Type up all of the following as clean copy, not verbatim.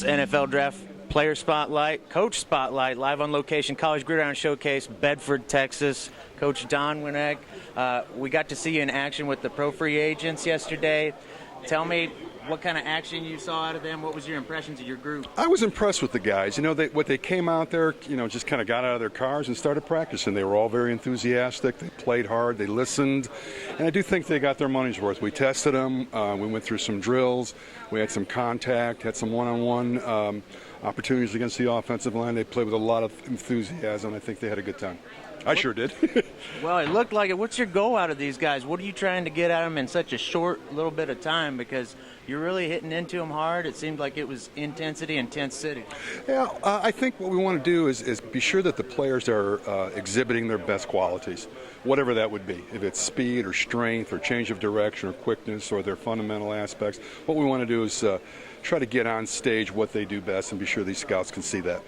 It's NFL Draft Player Spotlight, Coach Spotlight, live on location, College Gridiron Showcase, Bedford, Texas. Coach Don Wnek, we got to see you in action with the pro free agents yesterday. Tell me what kind of action you saw out of them. What was your impressions of your group? I was impressed with the guys. You know, what they came out there, just kind of got out of their cars and started practicing. They were all very enthusiastic. They played hard. They listened. And I do think they got their money's worth. We tested them. We went through some drills. We had some contact, had some one-on-one opportunities against the offensive line. They played with a lot of enthusiasm. I think they had a good time. I sure did. Well, it looked like it. What's your goal out of these guys? What are you trying to get out of them in such a short little bit of time? Because you're really hitting into them hard. It seemed like it was intensity, intense city. Yeah, I think what we want to do is be sure that the players are exhibiting their best qualities, whatever that would be. If it's speed or strength or change of direction or quickness or their fundamental aspects, what we want to do is try to get on stage what they do best and be sure these scouts can see that.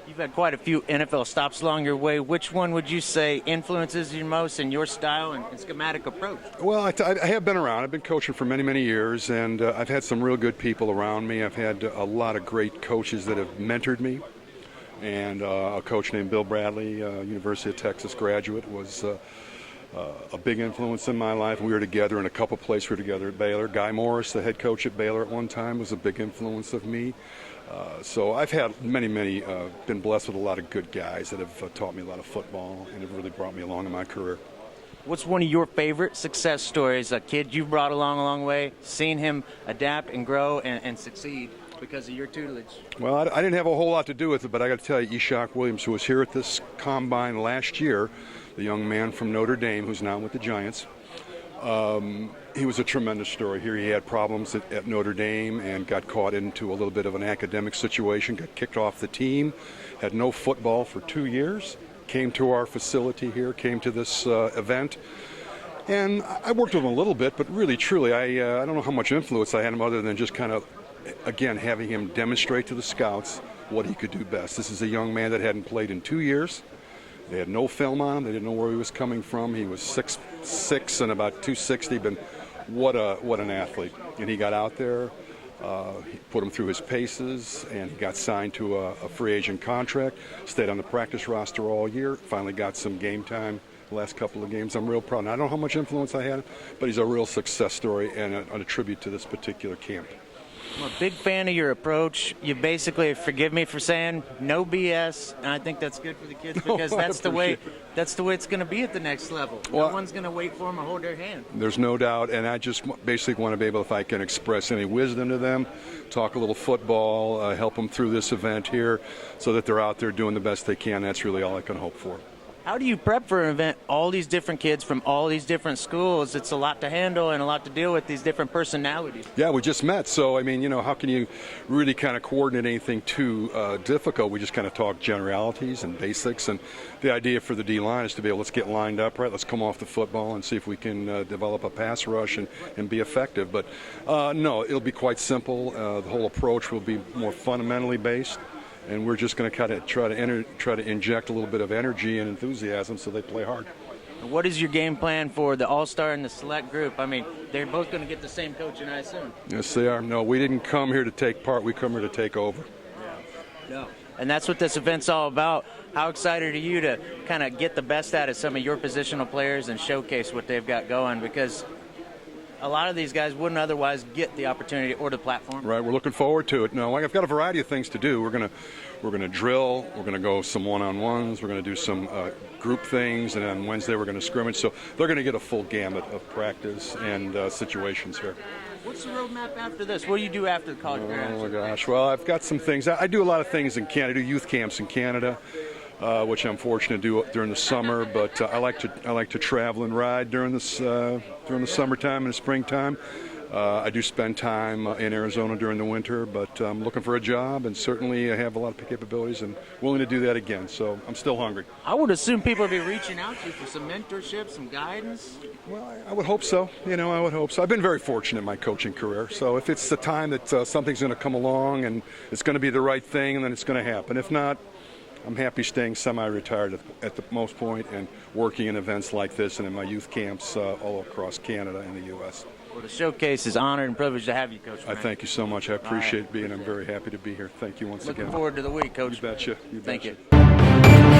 You've had quite a few NFL stops along your way. Which one would you say influences you most in your style and schematic approach? Well, I have been around. I've been coaching for many, many years, and I've had some real good people around me. I've had a lot of great coaches that have mentored me. And a coach named Bill Bradley, University of Texas graduate, was a big influence in my life. We were together in a couple places. We were together at Baylor. Guy Morris, the head coach at Baylor at one time, was a big influence of me. So I've had many, been blessed with a lot of good guys that have taught me a lot of football and have really brought me along in my career. What's one of your favorite success stories, a kid you've brought along a long way, seen him adapt and grow and succeed because of your tutelage? Well, I didn't have a whole lot to do with it, but I got to tell you, Ishaq Williams, who was here at this combine last year, the young man from Notre Dame who's now with the Giants, he was a tremendous story. Here he had problems at Notre Dame and got caught into a little bit of an academic situation, got kicked off the team, had no football for 2 years, came to our facility here, came to this event. And I worked with him a little bit, but really, truly, I don't know how much influence I had him other than just kind of, again, having him demonstrate to the scouts what he could do best. This is a young man that hadn't played in 2 years. They had no film on him. They didn't know where he was coming from. He was 6'6" and about 260, but what an athlete. And he got out there, he put him through his paces, and he got signed to a free agent contract, stayed on the practice roster all year, finally got some game time the last couple of games. I'm real proud. And I don't know how much influence I had, but he's a real success story and a tribute to this particular camp. I'm a big fan of your approach. You basically, forgive me for saying, no BS, and I think that's good for the kids because that's the way it's going to be at the next level. No one's going to wait for them or hold their hand. There's no doubt, and I just basically want to be able, if I can express any wisdom to them, talk a little football, help them through this event here so that they're out there doing the best they can. That's really all I can hope for. How do you prep for an event? All these different kids from all these different schools. It's a lot to handle and a lot to deal with, these different personalities. Yeah, we just met. So, I mean, how can you really kind of coordinate anything too difficult? We just kind of talk generalities and basics. And the idea for the D-line is to be able, let's get lined up, right? Let's come off the football and see if we can develop a pass rush and be effective. But, no, it'll be quite simple. The whole approach will be more fundamentally based. And we're just going to kind of try to inject a little bit of energy and enthusiasm so they play hard. What is your game plan for the All-Star and the select group? I mean, they're both going to get the same coaching, I assume. Yes, they are. No, we didn't come here to take part. We come here to take over. No. And that's what this event's all about. How excited are you to kind of get the best out of some of your positional players and showcase what they've got going? Because a lot of these guys wouldn't otherwise get the opportunity or the platform. Right, we're looking forward to it. No, I've got a variety of things to do. We're gonna drill. We're gonna go some one-on-ones. We're gonna do some group things, and on Wednesday we're gonna scrimmage. So they're gonna get a full gamut of practice and situations here. What's the roadmap after this? What do you do after the college graduation? Oh my gosh! Well, I've got some things. I do a lot of things in Canada. I do youth camps in Canada. Which I'm fortunate to do during the summer, but I like to travel and ride during the summertime and the springtime. I do spend time in Arizona during the winter, but I'm looking for a job, and certainly I have a lot of capabilities and willing to do that again. So I'm still hungry. I would assume people would be reaching out to you for some mentorship, some guidance. Well, I would hope so. I would hope so. I've been very fortunate in my coaching career. So if it's the time that something's going to come along and it's going to be the right thing, then it's going to happen. If not, I'm happy staying semi-retired at the most point and working in events like this and in my youth camps all across Canada and the U.S. Well, the showcase is honored and privileged to have you, Coach. I thank you so much. I appreciate being. I'm very happy to be here. Thank you once again. Looking forward to the week, Coach. You betcha. You Thank betcha. you.